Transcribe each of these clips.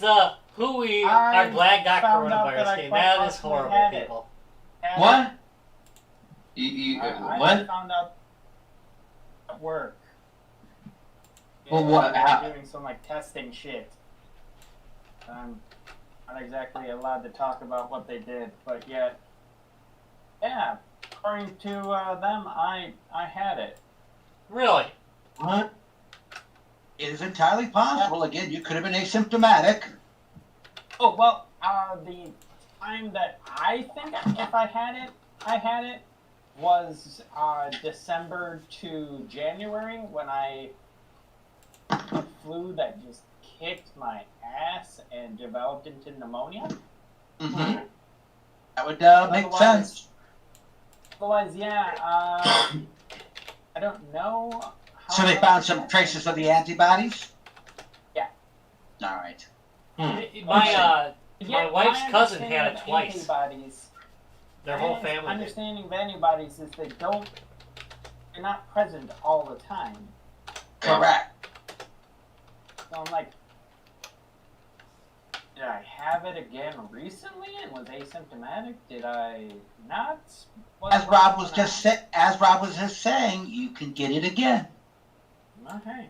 Who we are glad got coronavirus game. That is horrible, people. What? I What? found out at work. Well, what? They're doing some testing shit. I'm not exactly allowed to talk about what they did, but yet, yeah, according to them, I had it. Really? What? It is entirely possible. Again, you could have been asymptomatic. Oh well, the time that I think if I had it was December to January when I had a flu that just kicked my ass and developed into pneumonia. Mm-hmm. That would make sense. Otherwise, yeah, I don't know. So they found some traces of the antibodies? Yeah. All right. My wife's cousin had it twice. Antibodies. Their whole family did. Understanding of antibodies is they're not present all the time. Correct. So I'm like, did I have it again recently and was asymptomatic? Did I not? As Rob was just saying, you can get it again. Okay.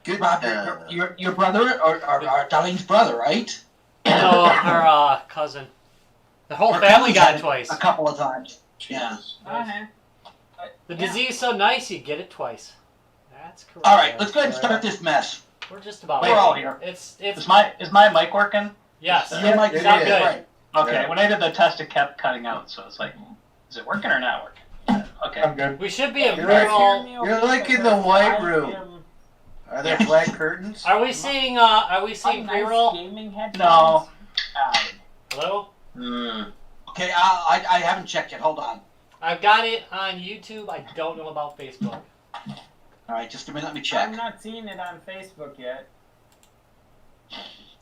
Good, Rob. Your brother or Darlene's brother, right? No, her cousin. The whole family got it twice. A couple of times. Yeah. Okay. The disease is so nice, you get it twice. That's correct. All right, let's go ahead and start this mess. We're just about. We're all here. It's. Is my mic working? Yes. Your mic is not good. Right. Okay. Yeah. When I did the test, it kept cutting out, so it's like, is it working or not working? Okay. I'm good. We should be a You're rural. You're like in the white room. Are there black curtains? Are we seeing pre-roll? Gaming headphones? No. Hello? Okay, I haven't checked yet. Hold on. I've got it on YouTube. I don't know about Facebook. All right, just a minute. Let me check. I'm not seeing it on Facebook yet.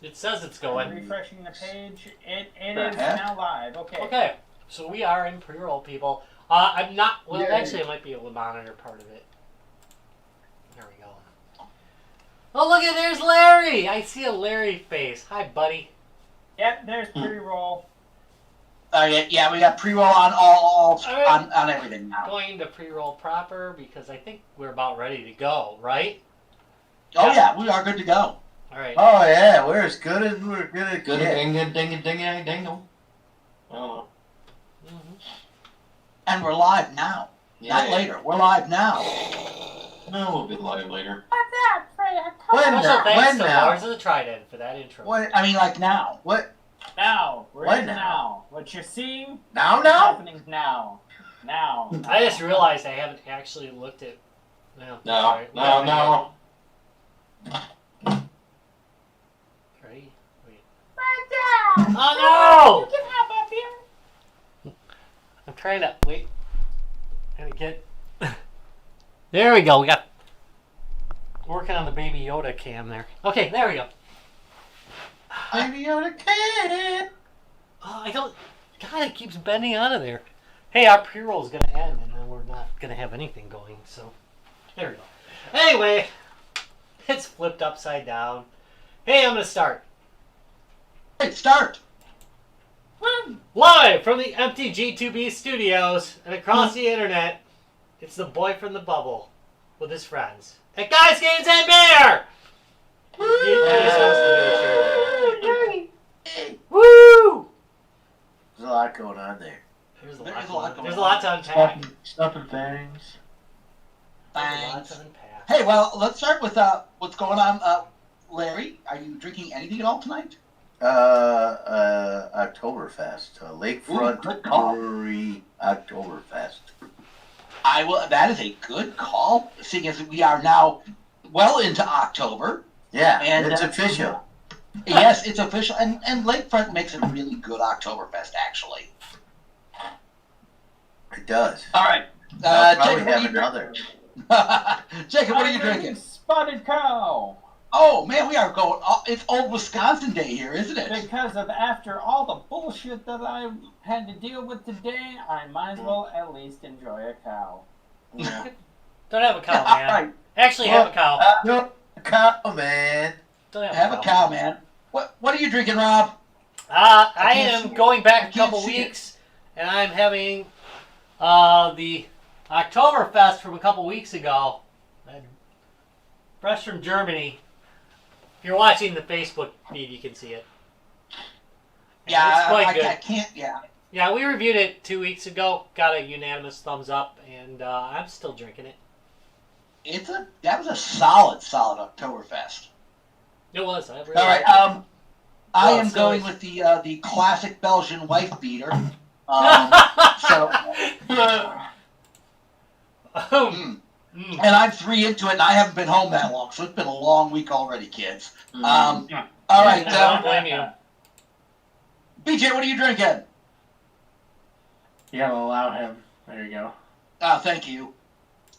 It says it's I'm going. refreshing the page. It The is heck? now live. Okay. Okay, so we are in pre-roll, people. I'm not. Well, Yay. actually, I might be able to monitor part of it. There we go. Oh, look at there's Larry. I see a Larry face. Hi, buddy. Yep, there's pre-roll. Yeah, we got pre-roll on all right. on everything now. Going to pre-roll proper because I think we're about ready to go, right? Oh yeah, we are good to go. All right. Oh yeah, we're as good as we're gonna Good get. ding ding ding ding ding dong. Oh. Mhm. And we're live now. Not Yeah. later. We're live now. No, we'll be live later. What's that, Freya? When Special now? thanks When to now? Lars of the Trident for that intro. What? I mean, like now. What? Now. We're What in now? now. What you're seeing Now? is Now? happening now. Now. I just realized I haven't actually looked at. No. No, sorry. no. Ready? Wait. Freya! Oh You can hop up here. no! I'm trying to wait. Gotta get. There we go. We got working on the baby Yoda cam there. Okay, there we go. Baby Yoda can. Oh, I don't. God, it keeps bending out of there. Hey, our pre-roll is gonna end, and then we're not gonna have anything going. So, there we go. Anyway, it's flipped upside down. Hey, I'm gonna start. Hey, start. Live from the empty G2B studios and across the internet, it's the boy from the bubble with his friends at Guys, Games, and Beer! You're supposed to do it. Woo! There's a lot going on there. There's a There's lot, a lot going there's a lot to unpack. Stuffing things. There's a lot Thanks. to unpack. Hey, well, let's start with what's going on. Larry, are you drinking anything at all tonight? Oktoberfest. Lakefront Ooh, good call. Brewery Oktoberfest. I will. That is a good call, seeing as we are now well into October. Yeah, And, it's official. Yes, it's official, and Lakefront makes a really good Oktoberfest, actually. It does. All right, I'll probably Jacob, what are have you another. Jacob, what are you I'm drinking? Spotted cow. Oh man, we are going. It's old Wisconsin Day here, isn't it? Because of after all the bullshit that I had to deal with today, I might as well at least enjoy a cow. Yeah. Don't have a cow, All man. right, Actually, have a cow. No, cow, man. Don't have a cow, man. What are you drinking, Rob? I can't am see going I back a can't couple see it. weeks, and I'm having the Oktoberfest from a couple weeks ago. Fresh from Germany. If you're watching the Facebook feed, you can see it. And Yeah, it's quite good. I can't. Yeah. Yeah, we reviewed it 2 weeks ago. Got a unanimous thumbs up, and I'm still drinking it. That was a solid Oktoberfest. It was. I really All right. liked it. I Well, am so going is- with the classic Belgian wife beater. So, and I'm 3 into it, and I haven't been home that long, so it's been a long week already, kids. All right, I don't blame you. BJ, what are you drinking? You gotta allow him. There you go. Oh, thank you.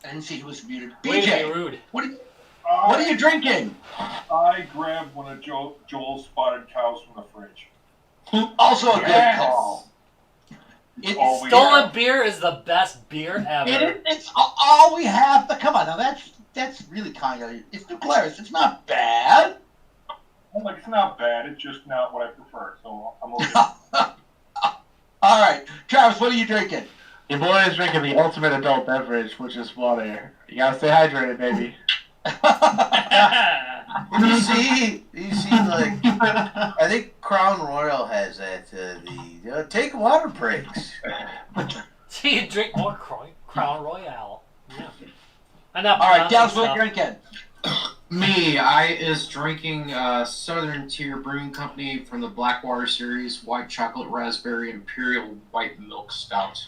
I didn't see who was muted. Way to be BJ, rude. what are you drinking? I grabbed one of Joel's spotted cows from the fridge. Also a good Yes. call. It's Oh, we- Stolen beer is the best beer ever. it's all we have. But come on, now that's really kind of. It's New Glarus. It's not bad. I'm like, it's not bad. It's just not what I prefer. So I'm okay. All right, Travis, what are you drinking? Your boy is drinking the ultimate adult beverage, which is water. You gotta stay hydrated, baby. You see, like, I think Crown Royal has that, take water breaks. So you drink more Crown Royale. Yeah. I'm not All right, Dallas, pronouncing what are you stuff. drinking? Me, I is drinking Southern Tier Brewing Company from the Blackwater series, white chocolate raspberry imperial white milk stout.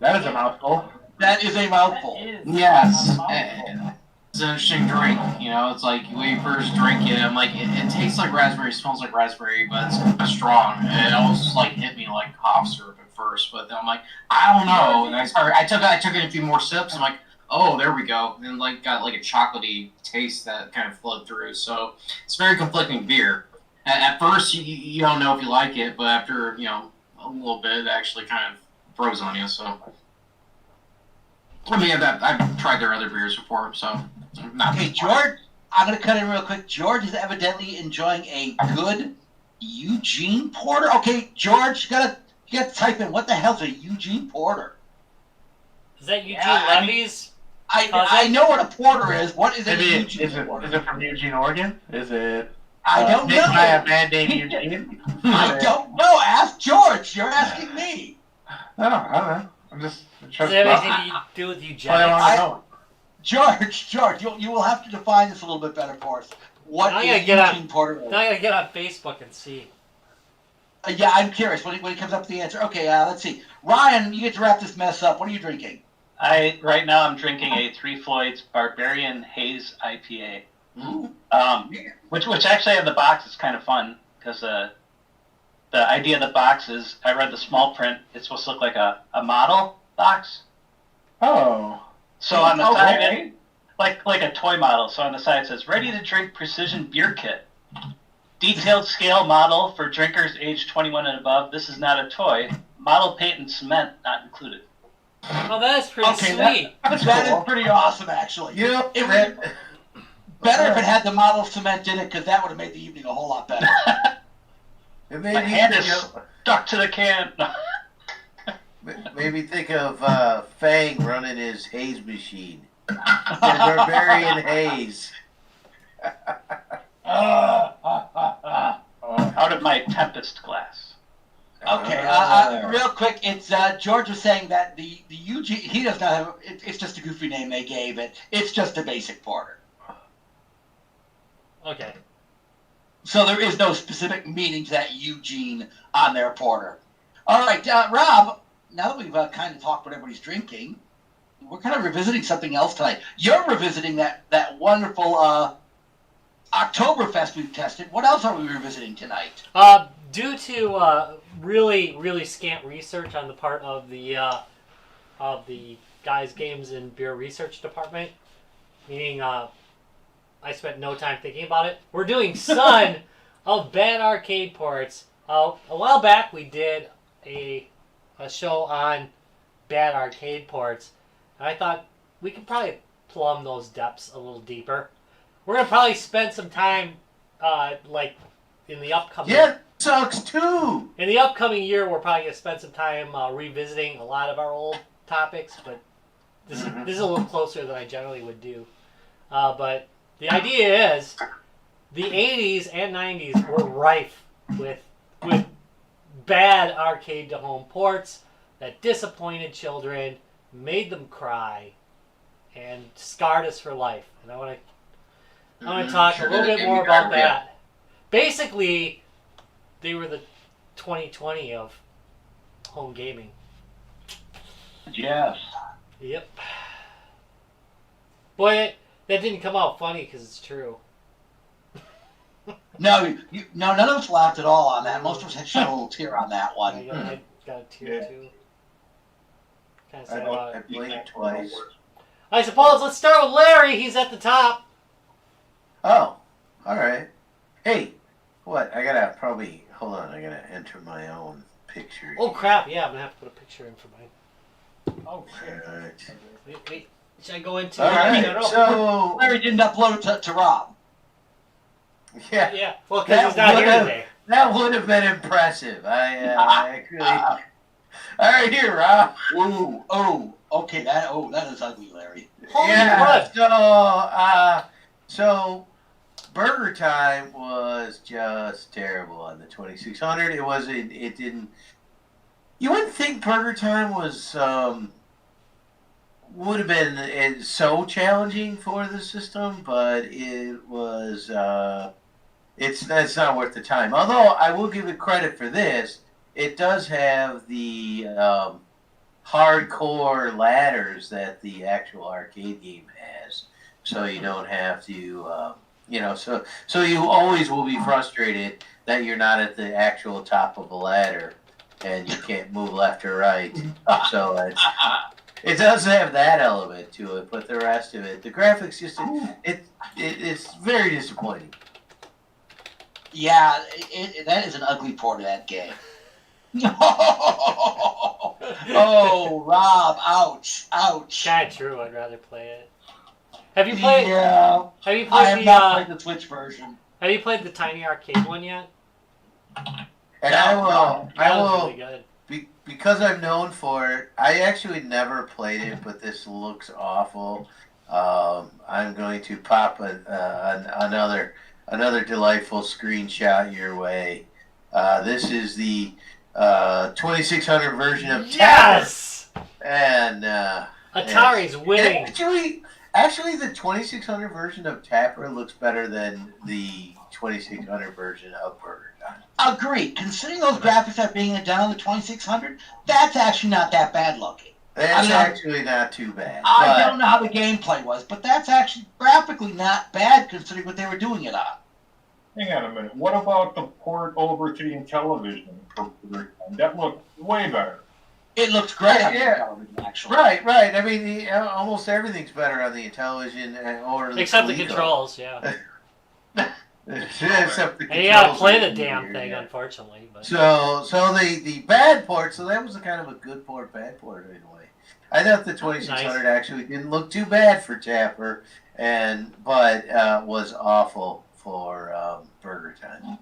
That is a mouthful. That is a mouthful. That is Yes, a mouthful. it's an interesting drink. You know, it's like when you first drink it, I'm like, it tastes like raspberry, smells like raspberry, but it's kind of strong. And it almost like hit me like cough syrup at first, but then I'm like, I don't know. And I took it a few more sips. I'm like, oh, there we go. And like got like a chocolatey taste that kind of flowed through. So it's very conflicting beer. At first, you don't know if you like it, but after a little bit, it actually kind of grows on you. So I mean, I've tried their other beers before, so not. Okay, George, I'm going to cut in real quick. George is evidently enjoying a good Eugene Porter. Okay, George, you gotta type in what the hell's a Eugene Porter. Is that Eugene I mean- Levy's? I know what a porter is. What is a Maybe Eugene is Porter? it from Eugene, Oregon? Is it? I don't made by a know. man named Eugene? I don't know. Ask George. You're asking me. No, I don't know. I'm just Does trying it to. have anything to do with What I eugenics? want to know. George, you will have to define this a little bit better for us. What I'm is gonna get Eugene Porter? Now I gotta get on Facebook and see. Yeah, I'm curious when he comes up with the answer. Okay, let's see. Ryan, you get to wrap this mess up. What are you drinking? Right now I'm drinking a Three Floyds Barbarian Haze IPA. Ooh. Which actually on the box is kind of fun because the idea of the box is I read the small print. It's supposed to look like a model box. Oh. So on the Okay. side, like a toy model. So on the side it says ready to drink precision beer kit. Detailed scale model for drinkers aged 21 and above. This is not a toy. Model paint and cement not included. Oh, that's pretty Okay, sweet. That's That cool. is pretty awesome, actually. You know, It would be better if it had the model cement in it, because that would have made the evening a whole lot better. it My made me hand is think of, stuck to the can. made me think of Fang running his haze machine. The Barbarian Haze. Out of my Tempest glass. Okay, real quick, it's George was saying that the Eugene, he does not have, it's just a goofy name they gave it. It's just a basic porter. Okay. So there is no specific meaning to that Eugene on their porter. All right, Rob, now that we've kind of talked what everybody's drinking, we're kind of revisiting something else tonight. You're revisiting that wonderful Oktoberfest we've tested. What else are we revisiting tonight? Due to really scant research on the part of the guys, games, and beer research department, meaning I spent no time thinking about it. We're doing Son of Bad Arcade Ports. A while back we did a show on bad arcade ports, and I thought we could probably plumb those depths a little deeper. We're gonna probably spend some time like in the upcoming Yeah, it sucks too. in the upcoming year, we're probably gonna spend some time revisiting a lot of our old topics, but this is a little closer than I generally would do. But the idea is, the '80s and '90s were rife with bad arcade to home ports that disappointed children, made them cry, and scarred us for life. And I want to talk Sure a little did. bit Gave more me about diarrhea. that. Basically, they were the 2020 of home gaming. Yes. Yep. Boy, that didn't come out funny because it's true. No, none of us laughed at all on that. Most of us had shed a little tear on that one. I got a tear too. Kind of sad I about it. blinked twice. I suppose let's start with Larry. He's at the top. Oh, all right. Hey, what? I gotta probably hold on. I gotta enter my own picture. Oh crap! Yeah, I'm gonna have to put a picture in for mine. Oh shit. All right. Wait. Should I go into? All right. So Larry didn't upload it to Rob. yeah, Yeah. Well, because he's not here today. that would have been impressive. I actually. All right, here, Rob. Ooh, oh, okay, that is ugly, Larry. Holy Yeah. crud. So Burger Time was just terrible on the 2600. It wasn't. It didn't. You wouldn't think Burger Time was would have been so challenging for the system, but it was. It's not worth the time. Although I will give it credit for this, it does have the hardcore ladders that the actual arcade game has, so you don't have to. So you always will be frustrated that you're not at the actual top of a ladder and you can't move left or right. So it does have that element to it, but the rest of it, the graphics, it's very disappointing. Yeah, that is an ugly port of that game. Oh, Rob, ouch. Kind of true. I'd rather play it. Have you played? Yeah, Have you I played have the? not played the Switch version. Have you played the Tiny Arcade one yet? And That I was will, really good. because I'm known for it. I actually never played it, but this looks awful. I'm going to pop another delightful screenshot your way. This is the 2600 version of Yes. and Atari's winning. Actually, the 2600 version of Tapper looks better than the 2600 version of Burger Time. Agree. Considering those graphics are being done on the 2600, that's actually not that bad looking. That's actually not too bad. I don't know how the gameplay was, but that's actually graphically not bad considering what they were doing it on. Hang on a minute. What about the port over to the Intellivision for Burger Time? That looked way better. It looks great on the Yeah. television, actually. Right. I mean, almost everything's better on the Intellivision or the Except the Coleco. controls, yeah. Except the And you gotta controls play are the damn weird, thing, yeah. unfortunately. But So the bad port. So that was a kind of a good port, bad port in a way. I thought the 2600 actually didn't look too bad for Tapper, but was awful for Burger Time.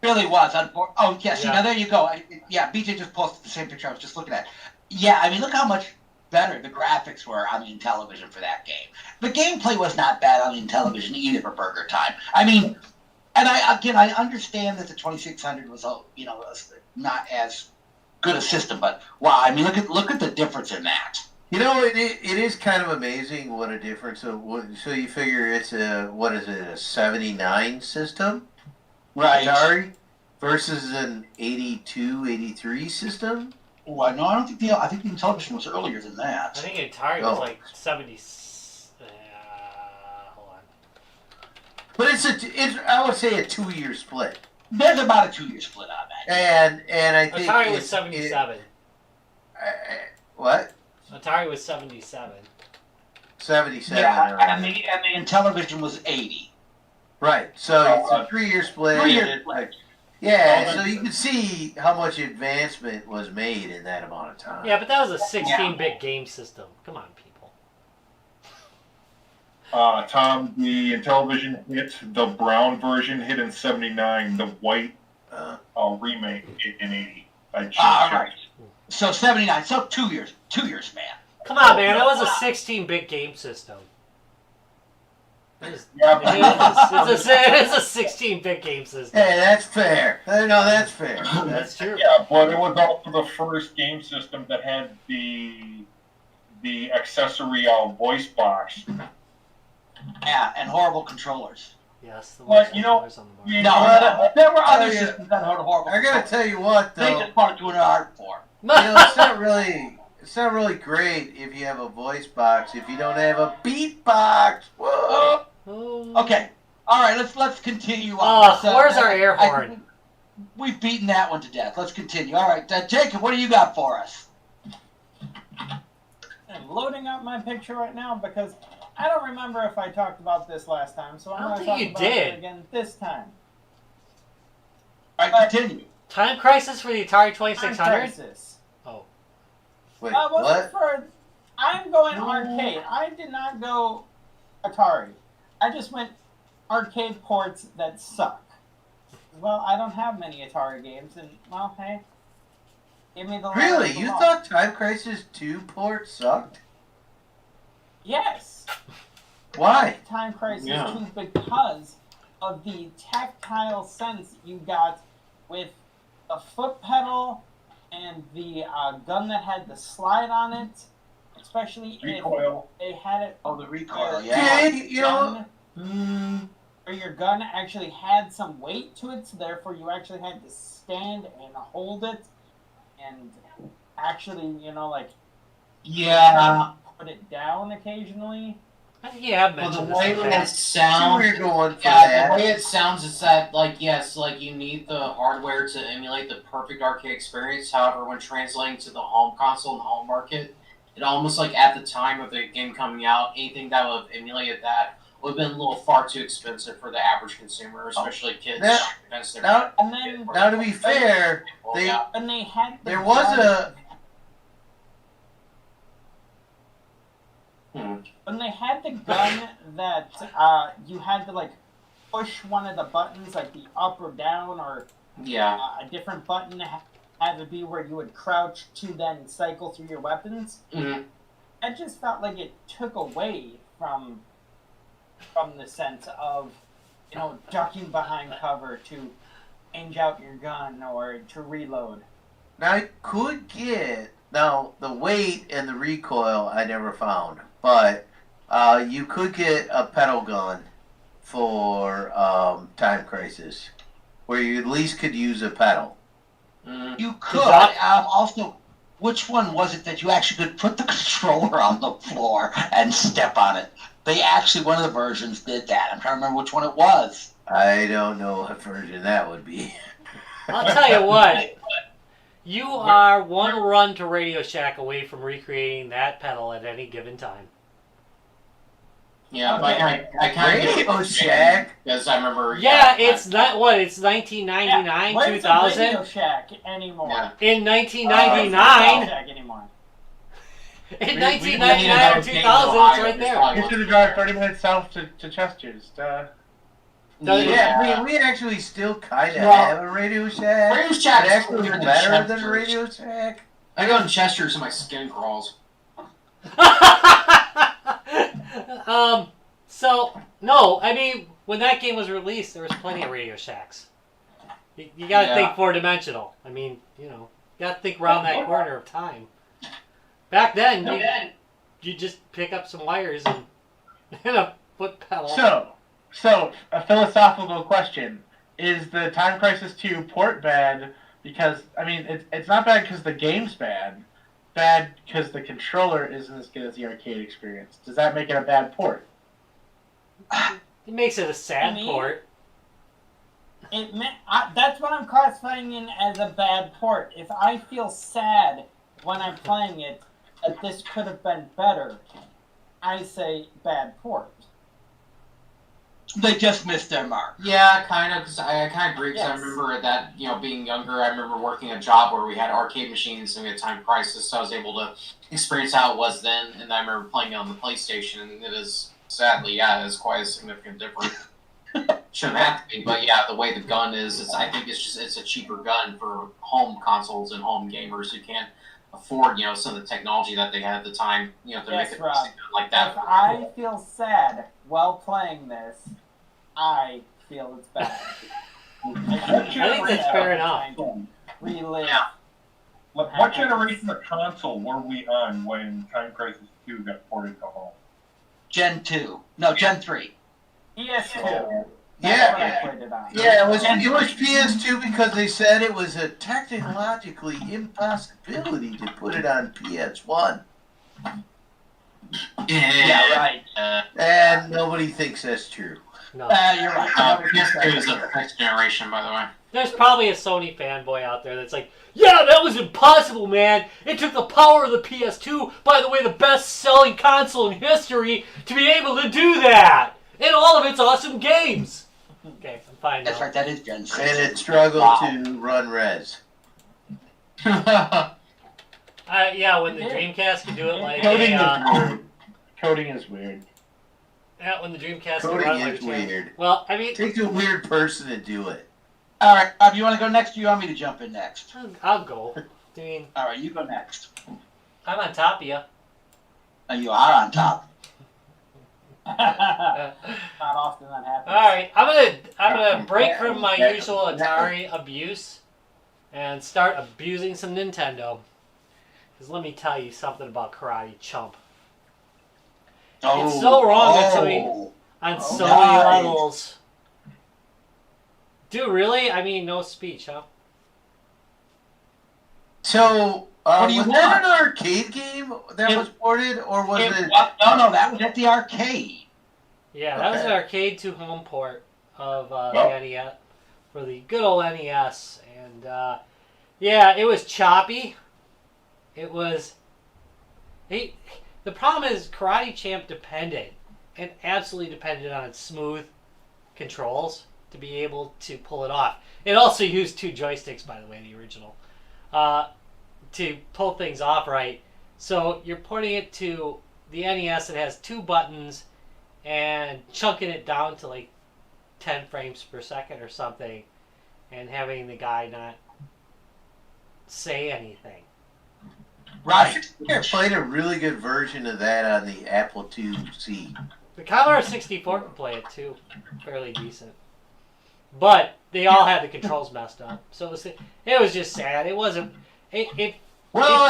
Really was. Oh, yeah, see, Yeah. now there you go. BJ just posted the same picture I was just looking at. Yeah, I mean, look how much better the graphics were on the Intellivision for that game. The gameplay was not bad on the Intellivision either for Burger Time. I mean, and I understand that the 2600 was, not as good a system, but wow, I mean, look at the difference in that. You know, it is kind of amazing what a difference. So you figure it's a 79 system, Right. Atari, versus an 82, 83 system. Oh, no, I think the Intellivision was earlier than I that. think Atari was Oh. like 70. Hold on. But it's I would say a 2-year split. There's about a 2-year split on that. And I think Atari was 77. What? Atari was 77. 77. Yeah, and the Intellivision was 80. Right. So it's a 3-year split. 3-year split. Yeah, so you can see how much advancement was made in that amount of time. Yeah, but that was a 16-bit game system. Come on, people. Tom, the Intellivision hit, the brown version hit in 79, the white remake hit in 80. I just Right. So 79, so 2 years, man. Come on, man. That was a 16-bit game system. It's Yeah, a 16-bit game system. Hey, that's fair. No, that's fair. That's true. yeah, but it was also the first game system that had the accessory voice box. Yeah, and horrible controllers. Yes, the But, voice you know, controllers on the No, market. there were other yeah. systems that had horrible I gotta controllers. tell you what, They though. just part to an art form. You know, it's not really great if you have a voice box if you don't have a beat box. Whoa. Oh. Okay, all right, let's continue on. Where's our air horn? We've beaten that one to death. Let's continue. All right, Jacob, what do you got for us? I'm loading up my picture right now because I don't remember if I talked about this last time, so I'm I don't going to think talk you about did. it again this time. All right, continue. Time Crisis for the Atari Time 2600? Crisis. Oh. Wait, Wasn't what? for. I'm going arcade. I did not go Atari. I just went arcade ports that suck. Well, I don't have many Atari games, and well, hey, give me the. Really? the You law. thought Time Crisis 2 port sucked? Yes. Why? Time Crisis Yeah. 2 because of the tactile sense you got with the foot pedal and the gun that had the slide on it, especially Recoil. if they had it. Oh, the recoil, yeah. Did, you know, Or your gun actually had some weight to it, so therefore you actually had to stand and hold it and actually, like, Yeah. put it down occasionally. I think you have Well, the mentioned this way in the that past. it see sounds. where you're going for Yeah, that. the way it sounds is that, like, yes, like, you need the hardware to emulate the perfect arcade experience. However, when translating to the home console and the home market, it almost like at the time of the game coming out, anything that would have emulated that would have been a little far too expensive for the average consumer, especially kids. Now- Against their now- And then Now, to be fair, they yeah. when they had the there was gun, a when they had the gun that you had to like push one of the buttons, like the up or down, or Yeah. a different button had to be where you would crouch to then cycle through your weapons. Mhm. I just felt like it took away from the sense of ducking behind cover to change out your gun or to reload. now you could get the weight and the recoil I never found, but you could get a pedal gun for Time Crisis, where you at least could use a pedal. Mhm. You could. that- Also, which one was it that you actually could put the controller on the floor and step on it? They actually, one of the versions did that. I'm trying to remember which one it was. I don't know what version that would be. I'll tell you what. You are one run to Radio Shack away from recreating that pedal at any given time. Yeah, but I kind of Radio Shack. because I remember. Yeah, it's not what? It's 1999, Where's the 2000. Radio Shack anymore? Yeah. In Where's the 1999, Radio Shack anymore? in We 1999 or 2000, it's right there. You should drive 30 minutes south to Chester's. Yeah, we actually still kind of Well, have a Radio Shack. Radio Shack It's actually is better than Chester's. Radio Shack. I go in Chester's and my skin crawls. So, no, I mean, when that game was released, there was plenty of Radio Shacks. You gotta Yeah. think four-dimensional. I mean, you gotta think around that corner of time. Back then, you just pick up some wires and a foot pedal. So a philosophical question: is the Time Crisis 2 port bad? Because I mean, it's not bad because the game's bad. Bad because the controller isn't as good as the arcade experience. Does that make it a bad port? It makes it a sad port. That's what I'm classifying in as a bad port. If I feel sad when I'm playing it that this could have been better, I say bad port. They just missed their mark. Yeah, kind of. Because I kind of agree. Because I Yes. remember that being younger, I remember working a job where we had arcade machines and we had Time Crisis, so I was able to experience how it was then. And I remember playing it on the PlayStation, and it is Sadly, yeah, it's quite a significant difference. Shouldn't have to be, but yeah, the way the gun is, I think it's a cheaper gun for home consoles and home gamers who can't afford, some of the technology that they had at the time, to Yes, make it Rob. like that. If I feel sad while playing this, I feel it's bad. I think that's fair enough. Relive. Yeah. What generation of console were we on when Time Crisis 2 got ported to home? Gen 2. No, Gen 3. PS2. Yeah. That's what I played it on. Yeah, it was PS2 because they said it was a technologically impossibility to put it on PS1. Yeah, right. And nobody thinks that's true. No. You're right. PS2 is the next generation, by the way. There's probably a Sony fanboy out there that's like, yeah, that was impossible, man. It took the power of the PS2, by the way, the best-selling console in history, to be able to do that. And all of its awesome games. Okay, I'm fine now. That's right, that is Gen 6. And it struggled to run res. Yeah, when the Dreamcast could do it like Coding is weird. Coding is weird. yeah, when the Dreamcast could Coding run is like weird. Well, I mean, It takes a weird person to do it. All right, Bob, you want to go next or you want me to jump in next? I'll go. I mean, All right, you go next. I'm on top of you. You are on top. Not often that happens. All right, I'm gonna break from my usual Atari abuse and start abusing some Nintendo. Because let me tell you something about Karate Chump. It's so wrong on so many levels. Dude, really? I mean, no speech, huh? So, What do you was want? that an arcade game that was ported, or was it? No, that was at the arcade. Yeah, that was an arcade to home port of the NES for the good old NES, and yeah, it was choppy. It was. The problem is Karate Champ depended, and absolutely depended on its smooth controls to be able to pull it off. It also used 2 joysticks, by the way, the original, to pull things off right. So you're putting it to the NES that has 2 buttons and chunking it down to like 10 frames per second or something, and having the guy not say anything. Right. I played a really good version of that on the Apple IIc. The Commodore 64 could play it too, fairly decent. But they all had the controls messed up, so it was just sad. It wasn't. Well,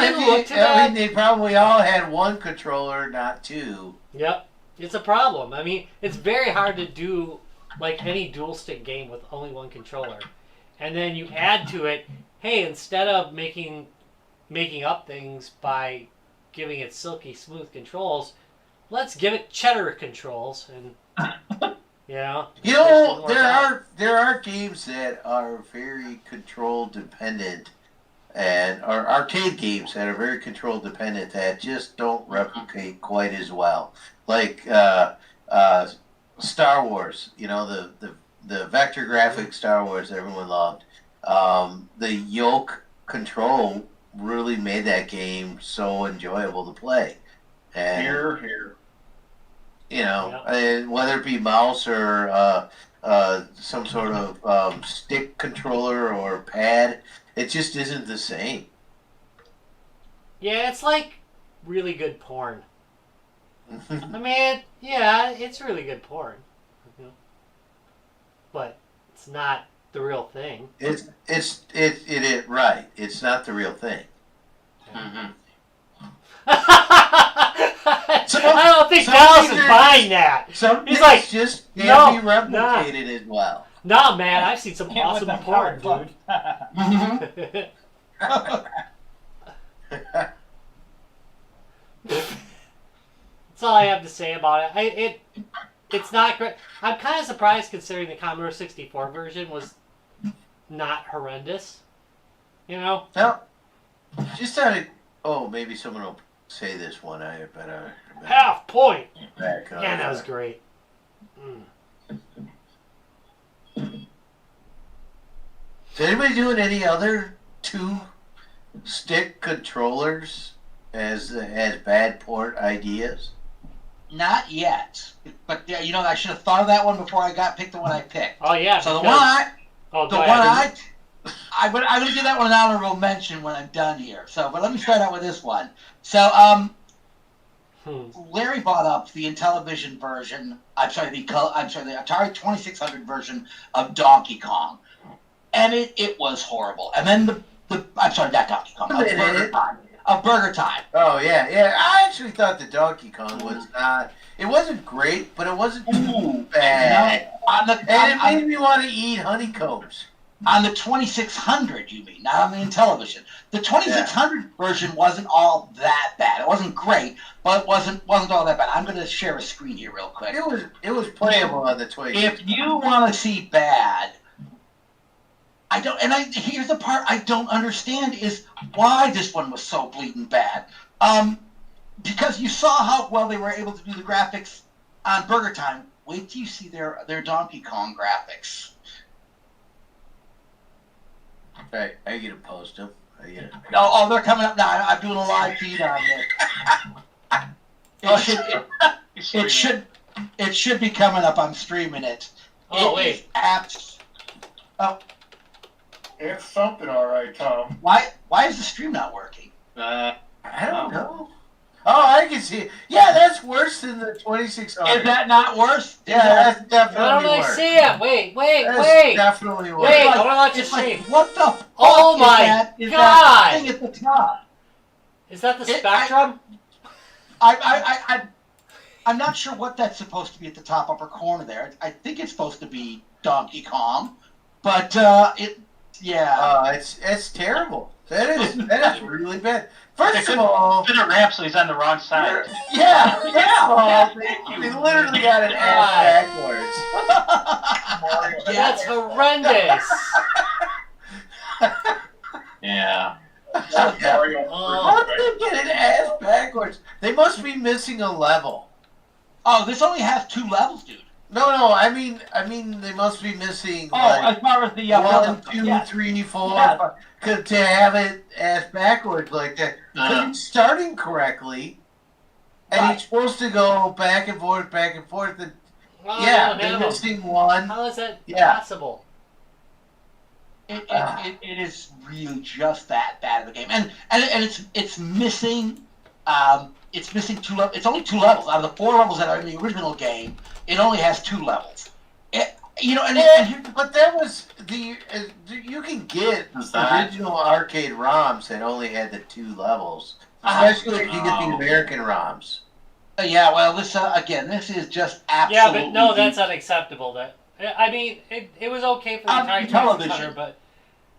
It didn't look too bad. I mean, they probably all had 1 controller, not 2. Yep, it's a problem. I mean, it's very hard to do like any dual stick game with only 1 controller, and then you add to it, hey, instead of making up things by giving it silky smooth controls, let's give it cheddar controls, and there are games that are very control dependent, and are arcade games that are very control dependent that just don't replicate quite as well. Like Star Wars, the vector graphic Star Wars everyone loved. The yoke control really made that game so enjoyable to play. And Here. and whether it be mouse or some sort of stick controller or pad, it just isn't the same. yeah, it's like really good porn. I mean, yeah, it's really good porn, but it's not the real thing. It right. It's not the real thing. Mm-hmm. I don't think Dallas is buying that. Some He's things like, just no, can't be replicated as well. Nah, man, I've seen some Can't awesome let them porn, power dude. That's all I have to say about it. It's not great. I'm kind of surprised considering the Commodore 64 version was not horrendous. No, just out of maybe someone will say this one. I better Half point. back up. Yeah, that was great. Is anybody doing any other 2-stick controllers as bad port ideas? Not yet. But you know, I should have thought of that one before I picked the one I picked. Oh yeah. So because- I'm going to give that one an honorable mention when I'm done here. So, but let me start out with this one. So, Larry bought up the Intellivision version. the Atari 2600 version of Donkey Kong, and it was horrible. And then not Donkey Kong, of Burger Time. Oh yeah. I actually thought the Donkey Kong was not. It wasn't great, but it wasn't too bad. It made me want to eat honeycombs. On the 2600, you mean, not on the Intellivision. The 2600 version wasn't all that bad. It wasn't great, but it wasn't all that bad. I'm going to share a screen here real quick. It was playable on the 2600. If you want to see bad, here's the part I don't understand is why this one was so bleeding bad. Because you saw how well they were able to do the graphics on Burger Time. Wait till you see their Donkey Kong graphics. Right, are you gonna post them? Oh, they're coming up now. I'm doing a live feed on it. It should be coming up. I'm streaming it. Wait. It's something, all right, Tom. Why is the stream not working? I don't know. Oh, I can see it. Yeah, that's worse than the 2600. Is that not worse? Yeah, that's I definitely don't worse. see it. Wait. That's definitely worse. Wait, I want to watch the It's like, stream. what the fuck Oh is my that? Is God. that thing at the top? Is that the Spectrum? I'm not sure what that's supposed to be at the top upper corner there. I think it's supposed to be Donkey Kong, but it's terrible. That is really bad. First of all, Fit a ramp so he's on the wrong side. we literally got an ass backwards. That's horrendous. Yeah. How did they get an ass backwards? They must be missing a level. Oh, this only has 2 levels, dude. No, I mean they must be missing as far as the 1, 2, 3, 4, 5, to have it ass backwards like that. Because it's starting correctly, and it's supposed to go back and forth, and they're missing one. How is that possible? It is really just that bad of a game, and it's missing. It's missing 2 levels. It's only 2 levels out of the 4 levels that are in the original game. It only has 2 levels. But that was you can get original arcade ROMs that only had the 2 levels, especially if you get the American ROMs. This is just absolutely. Yeah, but no, that's unacceptable. It was okay for the Atari television, but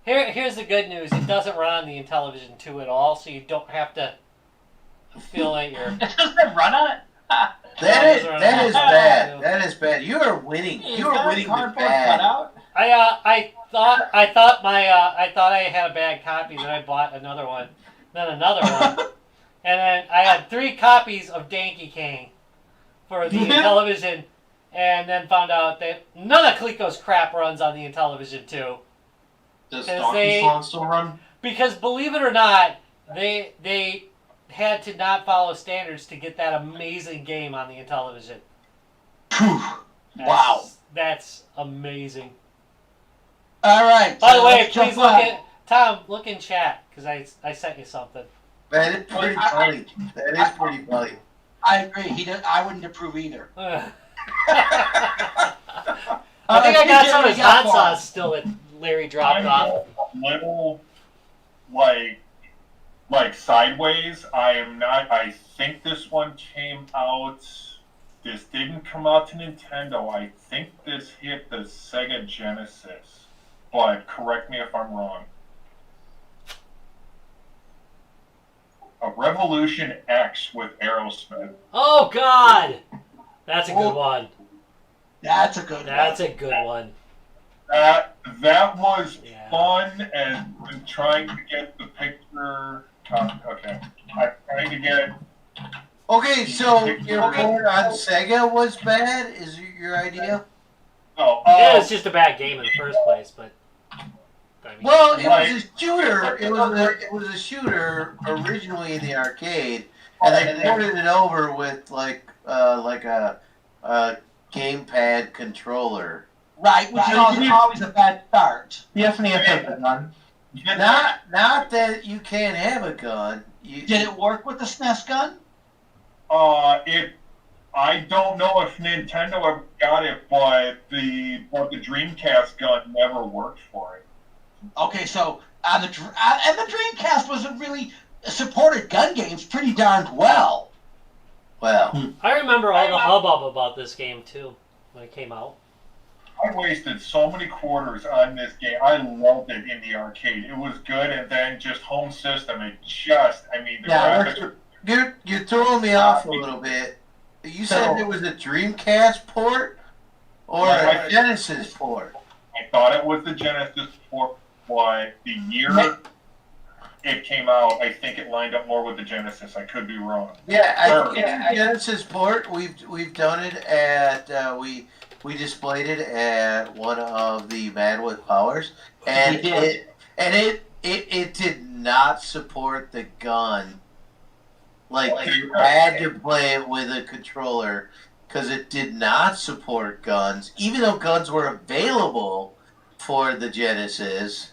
here's the good news: it doesn't run on the Intellivision 2 at all, so you don't have to feel like you're. It doesn't run on it. That is bad. That is bad. You are winning. You are winning with bad. I thought I had a bad copy, then I bought another one, and then I had 3 copies of Donkey Kong for the Intellivision, and then found out that none of Coleco's crap runs on the Intellivision 2. Does Donkey Kong still run? Because believe it or not, they had to not follow standards to get that amazing game on the Intellivision. Wow. That's amazing. All right. By the way, please look in chat, because I sent you something. That is pretty funny. That is pretty funny. I agree. I wouldn't approve either. I think I got some of his hot sauce still that Larry dropped off. A little, like sideways. I think this one came out. This didn't come out to Nintendo. I think this hit the Sega Genesis. But correct me if I'm wrong. A Revolution X with Aerosmith. Oh God, that's a good one. That's a good one. That was fun, and I'm trying to get the picture. Okay, I'm trying to get. Okay, so your report on Sega was bad? Is your idea? Yeah, it's just a bad game in the first place, but. Well, it was a shooter. It was a shooter originally in the arcade, and they ported it over with like a gamepad controller. Right, which is always a bad start. The SNES has a gun. Not that you can't have a gun. Did it work with the SNES gun? I don't know if Nintendo ever got it, but the Dreamcast gun never worked for it. Okay, so and the Dreamcast wasn't really supported gun games pretty darned well. Well, I remember all the hubbub about this game too when it came out. I wasted so many quarters on this game. I loved it in the arcade. It was good, and then just home system. The graphics. You're throwing me off a little bit. You said it was a Dreamcast port or a Genesis port. I thought it was the Genesis port, but the year it came out, I think it lined up more with the Genesis. I could be wrong. Yeah, I think it's a Genesis port. We've done it at we displayed it at one of the Madwood Powers, and it did not support the gun. Like you had to play it with a controller because it did not support guns, even though guns were available for the Genesis.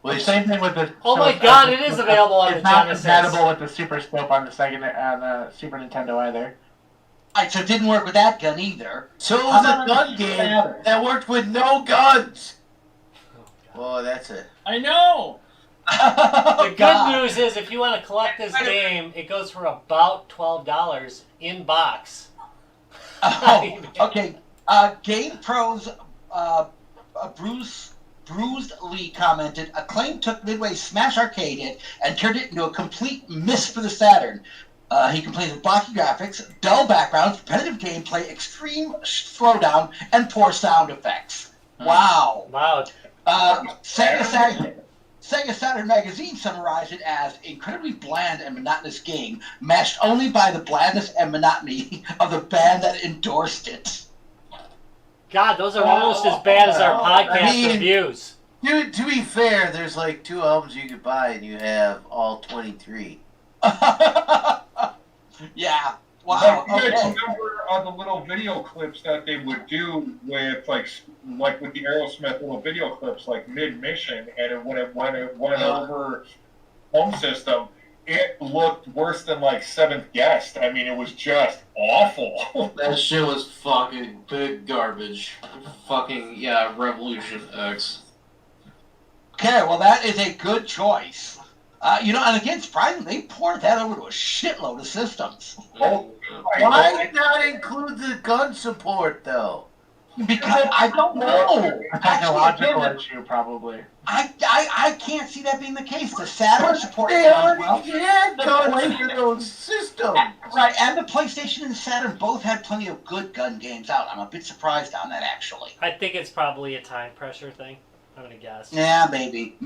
Which same thing with the. Oh my God! It is available on the Genesis. It's not compatible with the Super Scope on the Super Nintendo either. Right, so it didn't work with that gun either. So it was a gun game that worked with no guns. Oh, that's it. I know. The good news is, if you want to collect this game, it goes for about $12 in box. Oh, okay. Game Pros, Bruised Lee commented, Acclaim took Midway's Smash Arcade hit and turned it into a complete miss for the Saturn. He complains of blocky graphics, dull backgrounds, repetitive gameplay, extreme slowdown, and poor sound effects. Wow. Wow. Sega Saturn Magazine summarized it as incredibly bland and monotonous game, matched only by the blandness and monotony of the band that endorsed it. God, those are almost as bad as our podcast reviews. Dude, to be fair, there's like 2 albums you could buy and you have all 23. Yeah. Wow. You guys remember the little video clips that they would do with like with the Aerosmith little video clips like mid-mission, and when it went over home system, it looked worse than like Seventh Guest. I mean, it was just awful. That shit was fucking big garbage. Fucking Revolution X. Okay, well that is a good choice. And again, surprisingly, they poured that over to a shitload of systems. Why not include the gun support, though? Because I don't know. A technological issue, probably. I can't see that being the case. The Saturn support They already had guns for those systems. Right, and the PlayStation and the Saturn both had plenty of good gun games out. I'm a bit surprised on that, actually. I think it's probably a time pressure thing. I'm gonna guess. Yeah, maybe.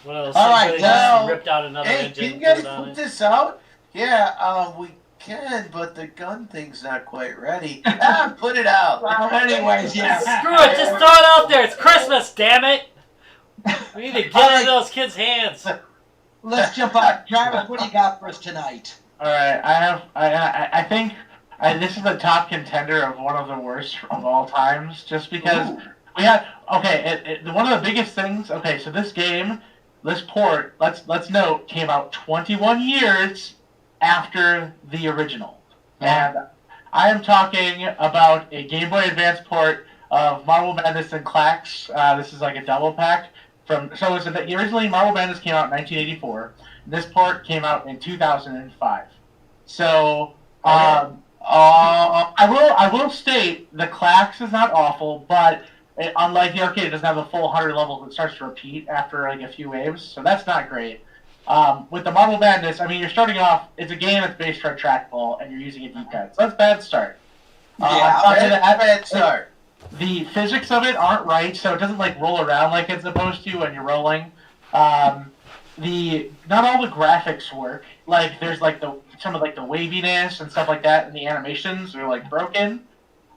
One of those All things right, where they now, just ripped out another Hey, engine. can you guys put it on put it. this out? Yeah, we can, but the gun thing's not quite ready. Put it out. Well, anyways, yeah. Screw it, just throw it out there. It's Christmas, damn it. We need to get it in those kids' hands. Let's jump on. Travis, what do you got for us tonight? All right, I think this is the top contender of one of the worst of all times, just because we had one of the biggest things. Okay, so this game, this port, let's note, came out 21 years after the original, and I am talking about a Game Boy Advance port of Marble Madness and Clax. This is like a double pack. Originally Marble Madness came out in 1984. This port came out in 2005. So I will state the Clax is not awful, but unlike the arcade, it doesn't have a full 100 levels. It starts to repeat after like a few waves, so that's not great. With the Marble Madness, I mean, you're starting off. It's a game that's based on trackball, and you're using a D-pad, so that's a bad start. Bad start. The physics of it aren't right, so it doesn't like roll around like it's supposed to when you're rolling. Not all the graphics work. Like there's like some of like the waviness and stuff like that, and the animations are like broken.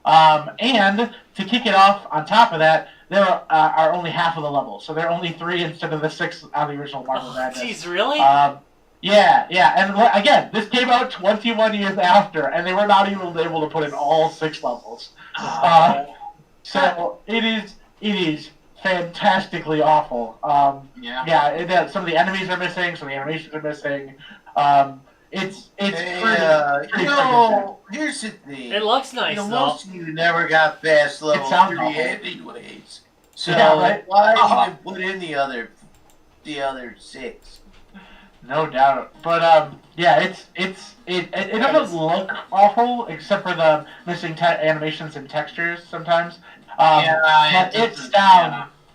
And to kick it off, on top of that, there are only half of the levels, so there are only 3 instead of the 6 on the original Marble Madness. Jeez, really? Yeah, and again, this came out 21 years after, and they were not even able to put in all 6 levels. So it is fantastically awful. Some of the enemies are missing, some of the animations are missing. It's pretty here's the thing. It looks nice, though. Most of you never got past level 3 awful. anyways. So right? why even put in the other 6? No doubt, but it doesn't look awful except for the missing animations and textures sometimes. But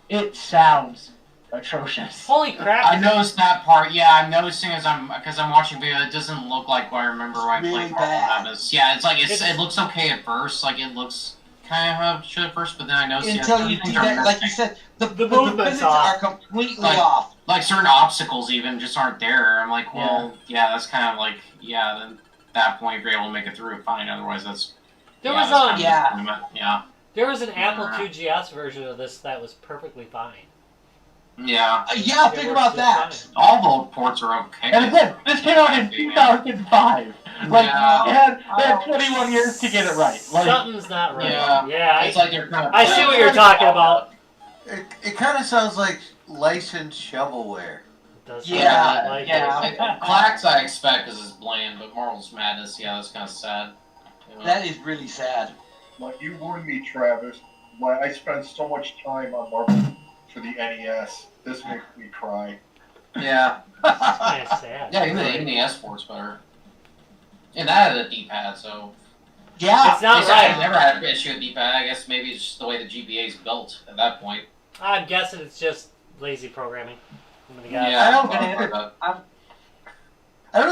it sounds atrocious. Holy crap! I noticed that part. Yeah, I'm noticing because I'm watching video. It doesn't look like what I remember when I played Marvel Madness. Yeah, it's like it looks okay at first. Like it looks kind of shit at first, but then I noticed until you do that, like you said, the movements are completely off. Like certain obstacles even just aren't there. I'm like, well, yeah that's kind of like, yeah. Then at that point, if you're able to make it through, fine. Otherwise, that's There was an Apple 2GS version of this that was perfectly fine. Yeah. Think about that. Fine. All the ports are okay. And again, this came out in 2005. Like, they had 21 years to get it right. Like, something's not right. Yeah. It's like they're kind of I see what you're talking about. It kind of sounds like licensed shovelware. Clax I expect because it's bland, but Marvel's Madness, that's kind of sad. You know? That is really sad. Like, you warned me, Travis. Why I spent so much time on Marvel for the NES. This makes me cry. Yeah. Kind of sad. Yeah, even the NES port's better. And that had a D-pad, so... Yeah. It's not right. I never had an issue with D-pad. I guess maybe it's just the way the GBA's built at that point. I'm guessing it's just lazy programming. I don't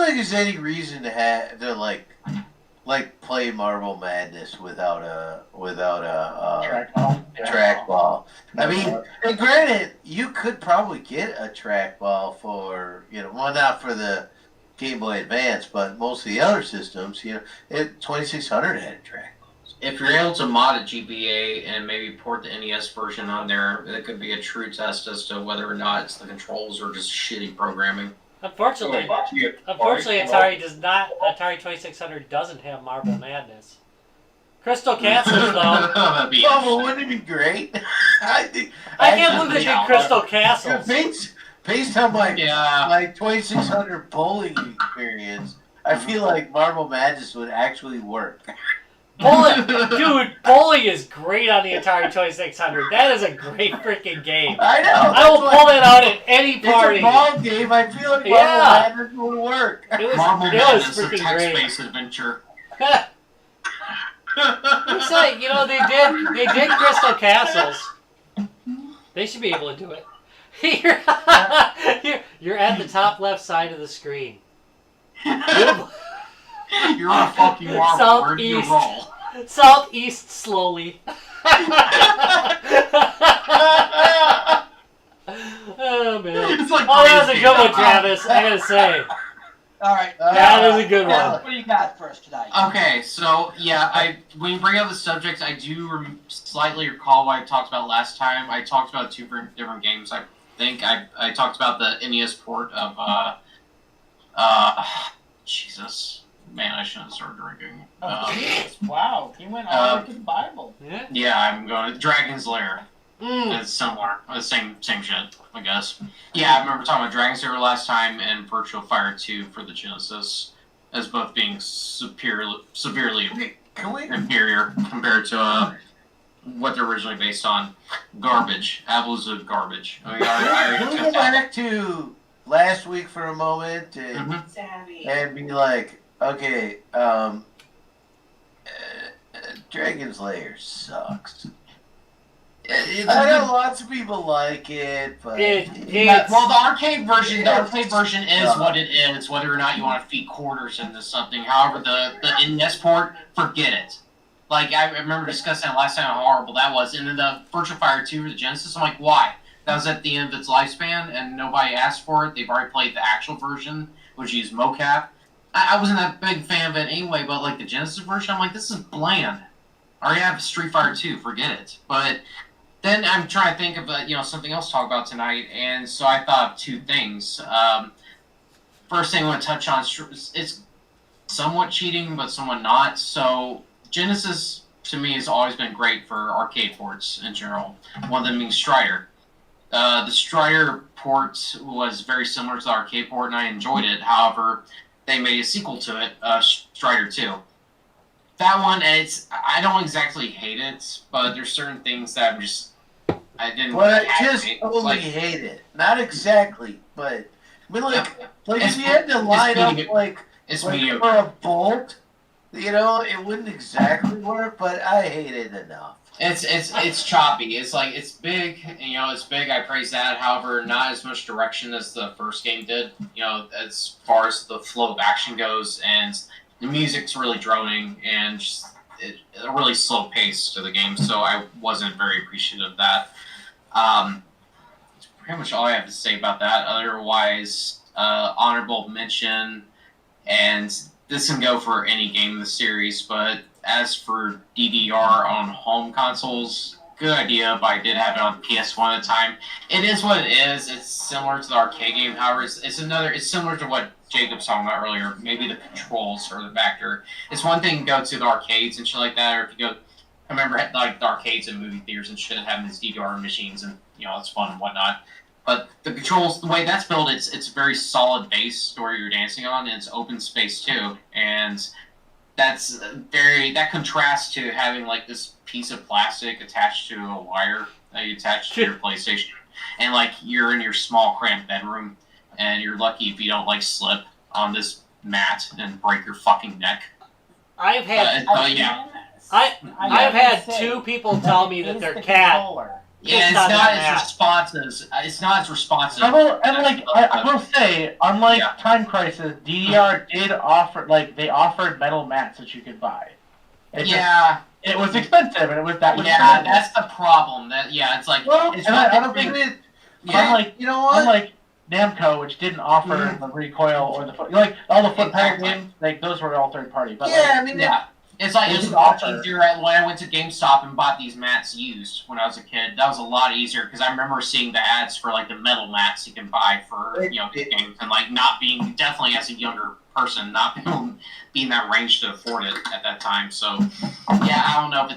think there's any reason to play Marvel Madness without a trackball. I mean, and granted, you could probably get a trackball for not for the Game Boy Advance, but most of the other systems, 2600 had a trackball. If you're able to mod a GBA and maybe port the NES version on there, it could be a true test as to whether or not it's the controls or just shitty programming. Unfortunately, Atari 2600 doesn't have Marble Madness. Crystal Castles, though. That'd be Wouldn't it be great? I can't believe they did Crystal Castles. Based on my 2600 bowling experience, I feel like Marble Madness would actually work. Bowling is great on the Atari 2600. That is a great freaking game. I know. I will pull that out at any party. It's a ball game. I feel like Marble Madness would work. Marble Madness is a text-based adventure. Looks like, they did Crystal Castles. They should be able to do it. You're at the top left side of the screen. You're a fucking Marvel. Where do you roll? Southeast slowly. Oh, man. It's like that was a good one, Travis. I gotta say. All right. That was a good one. What do you got for us tonight? Okay, so, when you bring up the subject, I do slightly recall what I talked about last time. I talked about 2 different games. I think I talked about the NES port of, Jesus. Man, I shouldn't have started drinking. Wow, he went all the way to the Bible. Yeah, I'm going to Dragon's Lair. It's similar. Same shit, I guess. Yeah, I remember talking about Dragon's Lair last time and Virtual Fire 2 for the Genesis as both being severely inferior compared to what they're originally based on. Garbage. Absolute garbage. Can we go back to last week for a moment and be like, okay, Dragon's Lair sucks. I know lots of people like it, but well, the arcade version is what it is, whether or not you want to feed quarters into something. However, the NES port, forget it. Like, I remember discussing it last time how horrible that was, and then the Virtual Fire 2 for the Genesis, I'm like, why? That was at the end of its lifespan, and nobody asked for it. They've already played the actual version, which used mocap. I wasn't that big fan of it anyway, but like the Genesis version, I'm like, this is bland. I already have Street Fighter 2, forget it. But then I'm trying to think of something else to talk about tonight, and so I thought of 2 things. first thing I want to touch on is it's somewhat cheating, but somewhat not. So Genesis to me has always been great for arcade ports in general. One of them being Strider. The Strider port was very similar to the arcade port, and I enjoyed it. However, they made a sequel to it, Strider 2. That one, I don't exactly hate it, but there's certain things that I didn't. But I just only hate it. Not exactly, but I mean, if you had to line up mediocre. for a bolt, it wouldn't exactly work. But I hate it enough. It's choppy. It's big. It's big. I praise that. However, not as much direction as the first game did. As far as the flow of action goes, and the music's really droning and just a really slow pace to the game. So I wasn't very appreciative of that. That's pretty much all I have to say about that. Otherwise, honorable mention, and this can go for any game in the series, but as for DDR on home consoles, good idea, but I did have it on PS1 at the time. It is what it is. It's similar to the arcade game. However, it's similar to what Jacob was talking about earlier. Maybe the controls or the factor. It's one thing to go to the arcades and shit like that, or if you go, I remember like the arcades and movie theaters and shit having these DDR machines, and it's fun and whatnot. But the controls, the way that's built, it's very solid base where you're dancing on, and it's open space too, and that contrasts to having like this piece of plastic attached to a wire that you attach to your PlayStation, and like you're in your small cramped bedroom, and you're lucky if you don't like slip on this mat and break your fucking neck. I've had yeah. I've had two people tell me that their cat. Yeah, it's not as responsive. It's not as responsive. I will say, unlike Time Crisis, DDR did offer, they offered metal mats that you could buy. It was expensive, and that's the problem. It's like, I don't think it. Unlike, you know what? Unlike Namco, which didn't offer the recoil or the foot, all the foot pedal games, those were all third party. But it's like it was a lot easier when I went to GameStop and bought these mats used when I was a kid. That was a lot easier because I remember seeing the ads for the metal mats you can buy for games, and not being, definitely as a younger person, not being that range to afford it at that time. So I don't know if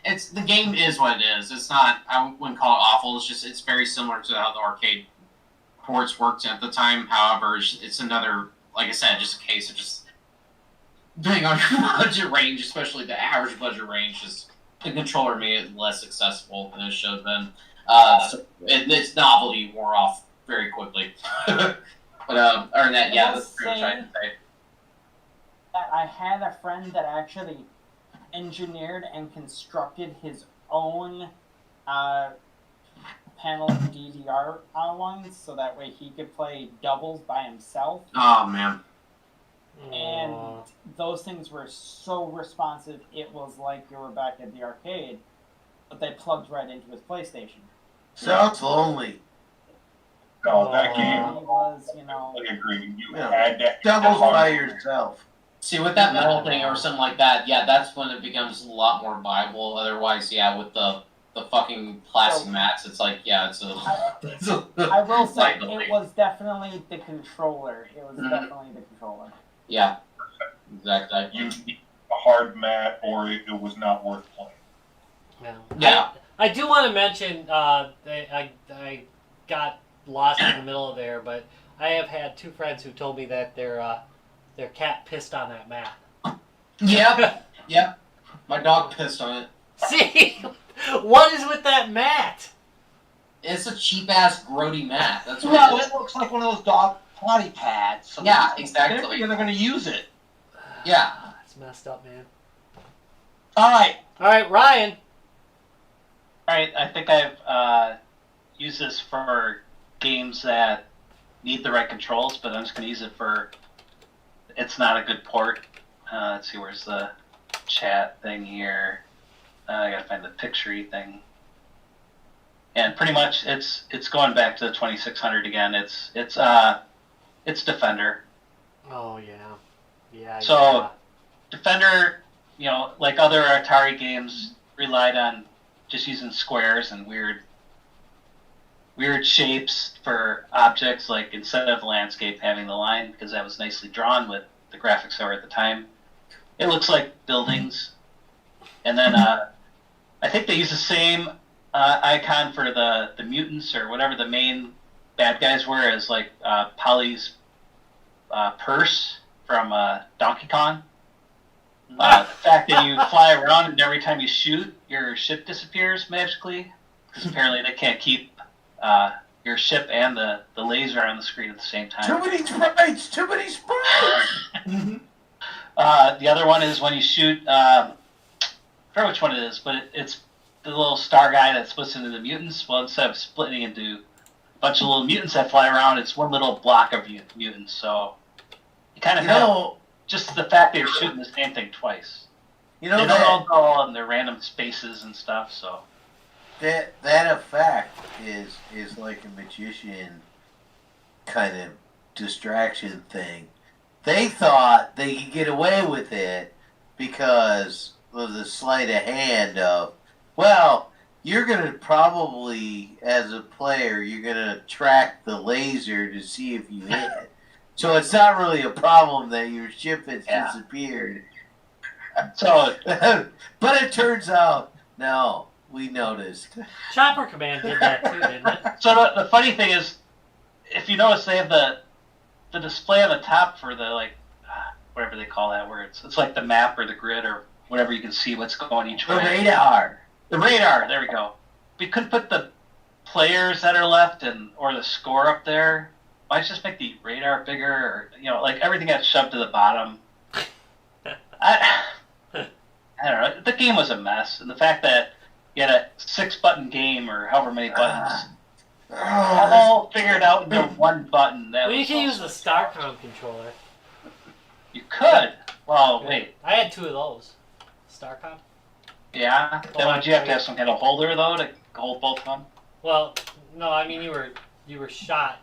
it's the game is what it is. It's not, I wouldn't call it awful. It's very similar to how the arcade ports worked at the time. However, it's another, like I said, just a case of just depending on your budget range, especially the average budget range, the controller made it less accessible than it should have been. So its novelty wore off very quickly. But other than that, that's pretty much I can say. I had a friend that actually engineered and constructed his own panel DDR ones, so that way he could play doubles by himself. Oh man. And those things were so responsive, it was like you were back at the arcade, but they plugged right into his PlayStation. Sounds lonely. No, that game was, I agree. You had to doubles by yourself. See, with that metal thing or something like that, that's when it becomes a lot more viable. Otherwise, with the fucking plastic mats, it's like, it's a... I will say, it was definitely the controller. It was definitely the controller. Yeah, exactly. You need a hard mat, or it was not worth playing. Yeah. I do want to mention, I got lost in the middle of there, but I have had two friends who told me that their cat pissed on that mat. Yeah. My dog pissed on it. See, what is with that mat? It's a cheap ass grody mat. That's what No, it looks like one of those dog potty pads. So exactly. They're going to use it. Yeah. It's messed up, man. All right, Ryan. All right, I think I've used this for games that need the right controls, but I'm just going to use it for. It's not a good port. Let's see, where's the chat thing here? I gotta find the picture-y thing. And pretty much, it's going back to the 2600 again. It's Defender. Oh yeah. So Defender, like other Atari games, relied on just using squares and weird weird shapes for objects, like instead of landscape having the line, because that was nicely drawn with the graphics that were at the time. It looks like buildings. And then I think they use the same icon for the mutants or whatever the main bad guys were as like Polly's purse from Donkey Kong. The fact that you fly around and every time you shoot, your ship disappears magically. Because apparently they can't keep your ship and the laser on the screen at the same time. Too many sprites! Too many sprites! The other one is when you shoot, I forget which one it is, but it's the little star guy that splits into the mutants. Well, instead of splitting into a bunch of little mutants that fly around, it's one little block of mutants. So you kind of have just the fact that you're shooting the same thing twice. You know, they don't all go in their random spaces and stuff. So that effect is like a magician kind of distraction thing. They thought they could get away with it because of the sleight of hand of, well, you're going to probably, as a player, you're going to track the laser to see if you hit it. So it's not really a problem that your ship has disappeared. So, but it turns out, no, we noticed. Chopper Command did that too, didn't it? So the funny thing is, if you notice, they have the display on the top for the, like, whatever they call that, where it's like the map or the grid or whatever, you can see what's going each way. The radar. The radar, there we go. We couldn't put the players that are left or the score up there. Why just make the radar bigger? Or, like everything got shoved to the bottom. I don't know. The game was a mess. And the fact that you had a 6-button game or however many buttons, all figured out into one button. Well, you can use the StarCom controller. You could. Well, wait. I had 2 of those. StarCom? Yeah? Then would you have to have some kind of holder, though, to hold both of them? Well, no, I mean, you were shot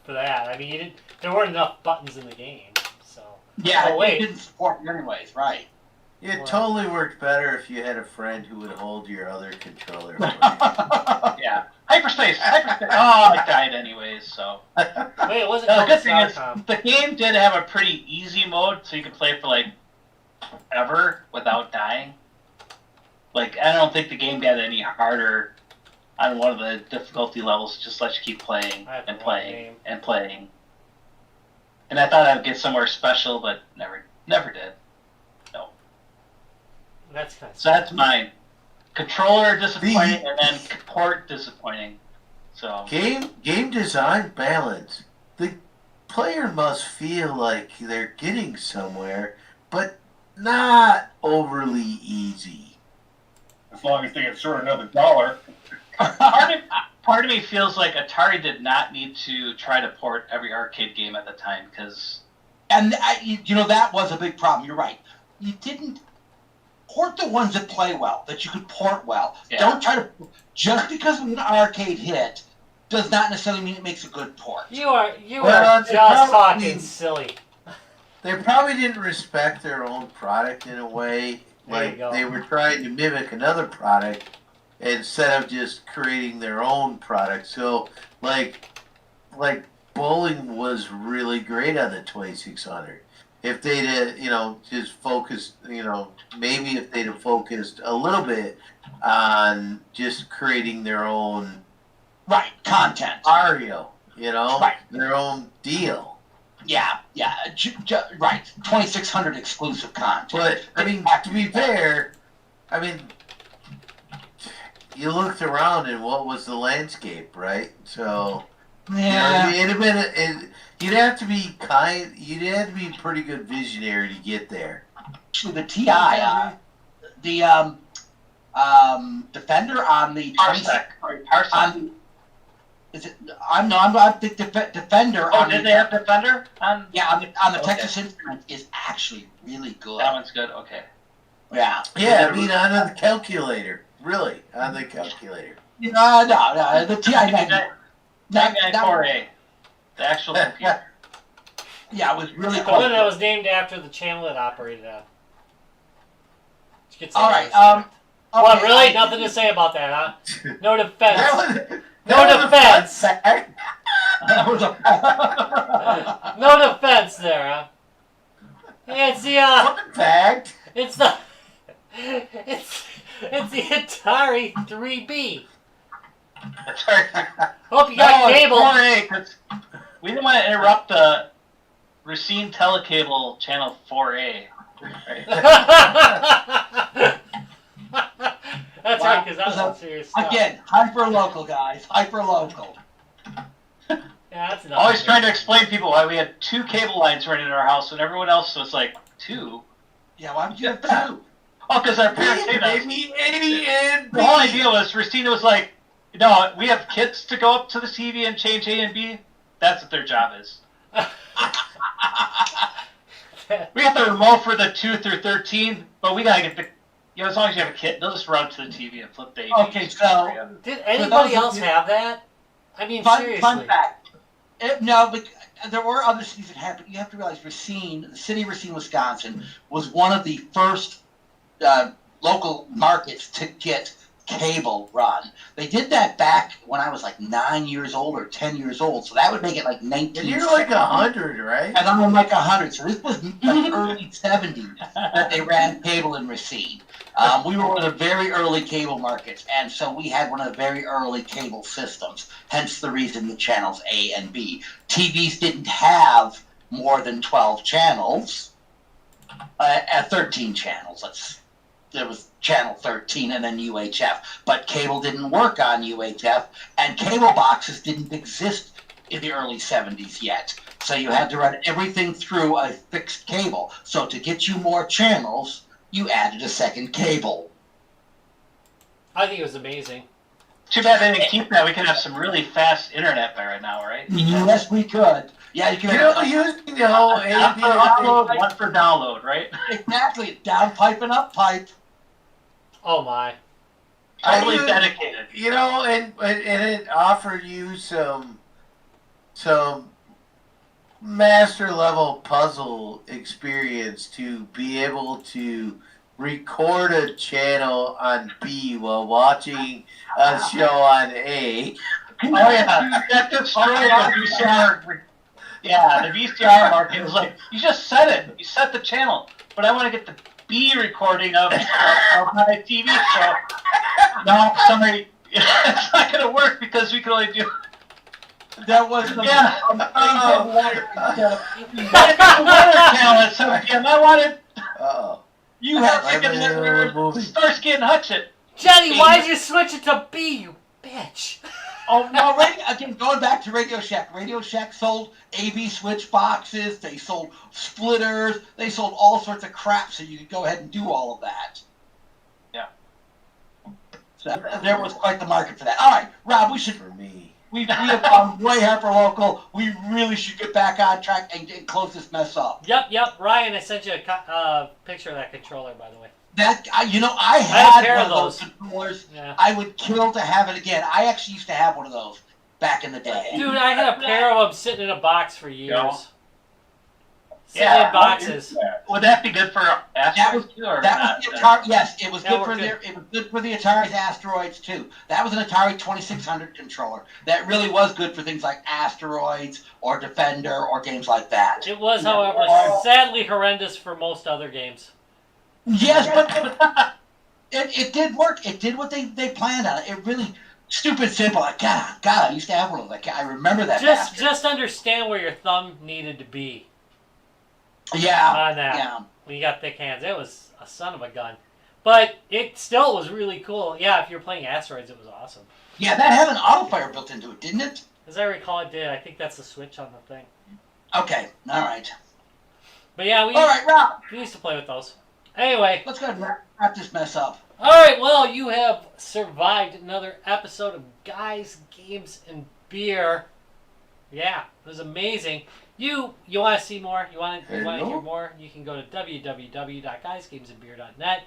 for that. I mean, there weren't enough buttons in the game, so... Yeah, wait. it didn't support it anyways, right. It totally worked better if you had a friend who would hold your other controller for you. Yeah. Hyperspace! Oh, I died anyways, so... Wait, it wasn't The called good thing is, StarCom. the game did have a pretty easy mode, so you could play for, like, ever without dying. Like, I don't think the game got any harder on one of the difficulty levels, just let you keep playing and playing and playing. And I thought I'd get somewhere special, but never did. No. That's kind of So that's mine. Controller disappointing, and then port disappointing. So Game design balance. The player must feel like they're getting somewhere, but not overly easy. As long as they get short another $1. Part of me feels like Atari did not need to try to port every arcade game at the time, because... And, that was a big problem. You're right. You didn't port the ones that play well, that you could port well. Yeah. Don't try to... Just because an arcade hit does not necessarily mean it makes a good port. You are Well, just talking silly. They probably didn't respect their own product in a way. There you Like go. they were trying to mimic another product instead of just creating their own product. So, like bowling was really great on the 2600. If they'd, just focused, maybe if they'd have focused a little bit on just creating their own Right, content. Mario, Right. their own deal. Yeah, right. 2600 exclusive content. But, I mean, to be fair, you looked around and what was the landscape, right? So, Yeah. it'd have been, you'd have to be pretty good visionary to get there. Actually, the TI, the Defender on the Parsec. Parsec. on is it? I'm the Defender. Oh, on did the, they have Defender? on the Okay. Texas Instruments is actually really good. That one's good, okay. Yeah. Yeah, I mean, on the calculator. Really, on the calculator. No, the TI. That 994A. The actual computer. yeah, it was really The cool. one that was named after the channel it operated on. All right. What, Okay, really? Nothing to say about that, huh? No defense. No defense. That was a No defense there, huh? It's the Fun fact. it's the it's the Atari 3B. That's right. Hope you got cable. 4A, 'cause we didn't want to interrupt the Racine Telecable channel 4A. Right? That's right, because that was some serious stuff. Again, hyper local, guys. Hyper local. Yeah, that's enough. Always trying to explain to people why we had 2 cable lines running in our house and everyone else was like, 2? Yeah, why would you have 2? Oh, because our parents hate us. Maybe A and The whole idea was, Christina was like, no, we have kids to go up to the TV and change A and B. That's what their job is. We got the remote for the 2 through 13, but we gotta get the, as long as you have a kid, they'll just run to the TV and flip the A. Okay, so Did anybody else have that? I mean, seriously. Fun fact. No, but there were other cities that happened. You have to realize Racine, the city of Racine, Wisconsin, was one of the first local markets to get cable run. They did that back when I was like 9 years old or 10 years old, so that would make it like 19. And you're like 100, right? And I'm like 100, so this was like early 70s that they ran cable in Racine. We were one of the very early cable markets, and so we had one of the very early cable systems, hence the reason the channels A and B. TVs didn't have more than 12 channels, 13 channels. There was channel 13 and then UHF, but cable didn't work on UHF, and cable boxes didn't exist in the early 70s yet. So you had to run everything through a fixed cable. So to get you more channels, you added a second cable. I think it was amazing. Too bad they didn't keep that. We could have some really fast internet by right now, right? Yes, we could. Yeah, you could. Using the whole One for upload, one for download, right? Exactly. Down pipe and up pipe. Oh my. Totally dedicated. You know, and it offered you some master level puzzle experience to be able to record a channel on B while watching a show on A. Oh yeah, that destroyed the VCR. Yeah, the VCR market was like, you just set it. You set the channel, but I want to get the B recording of my TV show. No, sorry, it's not gonna work because we can only do. That was the channel at 7 p.m. I wanted. You have Starsky and Hutch. Jenny, why'd you switch it to B, you bitch? Oh no! Again, going back to Radio Shack. Radio Shack sold AV switch boxes. They sold splitters. They sold all sorts of crap, so you could go ahead and do all of that. Yeah. So there was quite the market for that. All right, Rob, we should. For me. We have gone way hyper local. We really should get back on track and close this mess up. Yep. Ryan, I sent you a picture of that controller, by the way. I had a pair one of of those those controllers. Yeah. I would kill to have it again. I actually used to have one of those back in the day. Dude, I had a pair of them sitting in a box for years. No. Sitting Yeah, in boxes. Would that be good for asteroids too, or That not? was the Atari. Yes, it was Yeah, good for good. it was good for the Atari's Asteroids too. That was an Atari 2600 controller. That really was good for things like Asteroids or Defender or games like that. It was, however, sadly horrendous for most other games. Yes, but it did work. It did what they planned on. It really stupid simple. Like, God, I used to have one of those. I remember that. Just understand where your thumb needed to be. Yeah. On that. Yeah. When you got thick hands. It was a son of a gun. But it still was really cool. Yeah, if you're playing Asteroids, it was awesome. Yeah, that had an auto fire built into it, didn't it? As I recall, it did. I think that's the switch on the thing. Okay. All right. But yeah, All right, Rob. we used to play with those. Anyway. Let's go ahead and wrap this mess up. All right, well, you have survived another episode of Guys, Games, and Beer. Yeah, it was amazing. You want to see more? You want to hear more? You can go to www.guysgamesandbeer.net.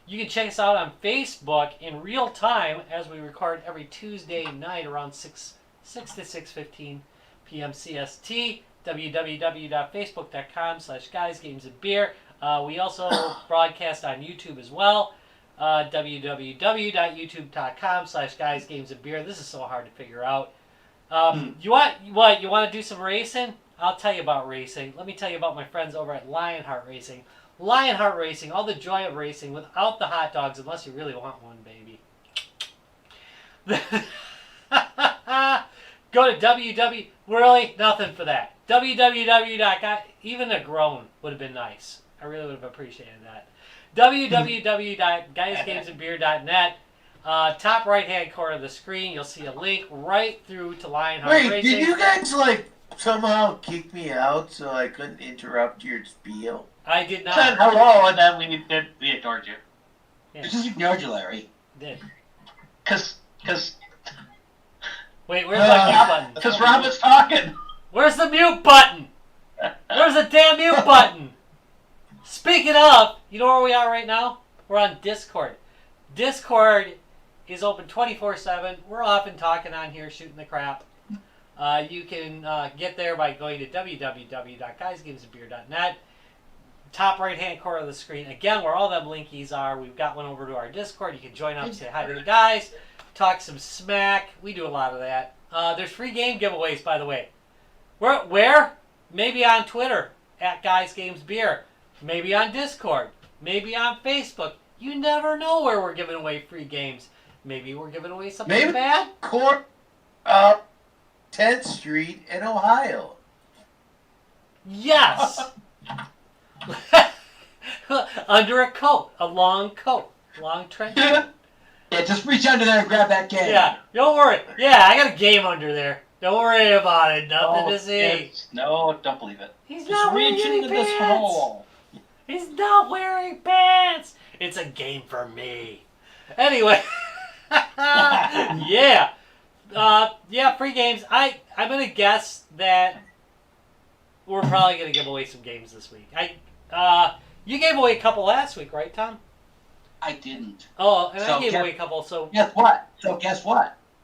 You can check us out on Facebook in real time as we record every Tuesday night around 6 to 6:15 p.m. CST. www.facebook.com/guysgamesandbeer. We also broadcast on YouTube as well. www.youtube.com/guysgamesandbeer. This is so hard to figure out. You want to do some racing? I'll tell you about racing. Let me tell you about my friends over at Lionheart Racing. Lionheart Racing, all the joy of racing without the hot dogs, unless you really want one, baby. Go to www. Really, nothing for that. www. Even a groan would have been nice. I really would have appreciated that. www.guysgamesandbeer.net. Top right-hand corner of the screen, you'll see a link right through to Lionheart Wait, Racing. did you guys somehow kick me out so I couldn't interrupt your spiel? I did not. Said hello, and then we ignored you. Yeah. We just ignored you, Larry. Did. Cause Wait, where's my mute button? Because Rob was talking. Where's the mute button? Where's the damn mute button? Speaking of, you know where we are right now? We're on Discord. Discord is open 24/7. We're often talking on here, shooting the crap. You can get there by going to www.guysgamesandbeer.net. Top right-hand corner of the screen. Again, where all them linkies are, we've got one over to our Discord. You can join up, say hi to the guys, talk some smack. We do a lot of that. There's free game giveaways, by the way. Where? Maybe on Twitter, @GuysGamesBeer. Maybe on Discord. Maybe on Facebook. You never know where we're giving away free games. Maybe we're giving away something bad. Court 10th Street in Ohio. Yes. Under a coat, a long coat, long trench coat. Yeah, just reach under there and grab that game. Yeah, don't worry. Yeah, I got a game under there. Don't worry about it. Nothing to see. No, don't believe it. He's Just not wearing reach any into this pants. hole. He's not wearing pants. It's a game for me. Anyway. Yeah. Yeah, free games. I'm gonna guess that we're probably gonna give away some games this week. You gave away a couple last week, right, Tom? I didn't. Oh, and So I gave guess- away a couple, so Guess what?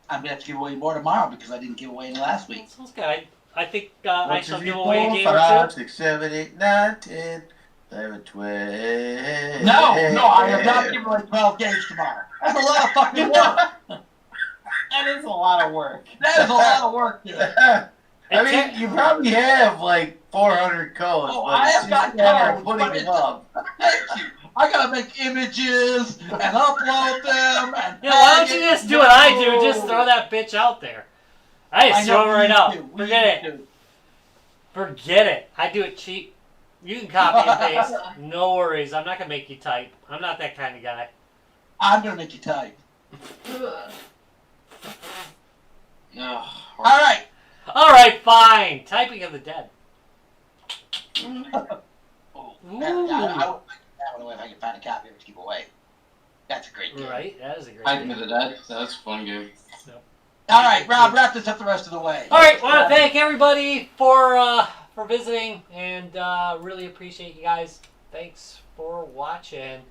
I'm going to have to give away more tomorrow because I didn't give away any last week. sounds good. I think I One, shall two, give three, away a 4, game or 5, two. 6, 7, 8, 9, 10, 11, 12. No, I have not given away 12 games tomorrow. That's a lot of fucking work. That is a lot of work. That is a lot of work, dude. I mean, you probably have 400 codes. Oh, but I it's have just got a matter of codes, but putting them up. Thank you. I gotta make images and upload them. And Yeah, why don't you just do what I do? Just throw that bitch out there. I just throw it right out. Forget it. Forget it. I do it cheap. You can copy and paste. No worries. I'm not gonna make you type. I'm not that kind of guy. I'm gonna make you type. Ugh. All right. All right, fine. Typing of the dead. Oh, Ooh. I would like that one away if I can find a copy of it to give away. That's a great game. Right, that is a great Typing game. of the Dead. That's a fun game. All right, Rob, wrap this up the rest of the way. All right, want to thank everybody for visiting, and really appreciate you guys. Thanks for watching,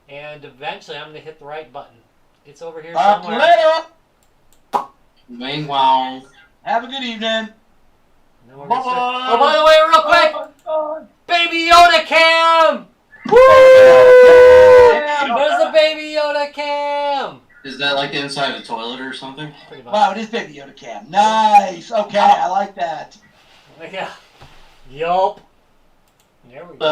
and eventually I'm gonna hit the right button. It's over here somewhere. Later. Wing wow. Have a good evening. No, we're Bye-bye. gonna start- Oh, by the way, real quick, Baby Yoda Cam. Woo! There's the Baby Yoda Cam. Is that like the inside of a toilet or something? Pretty much. Wow, it is Baby Yoda Cam. Nice. Okay, I like that. Yeah. Yup. There we go.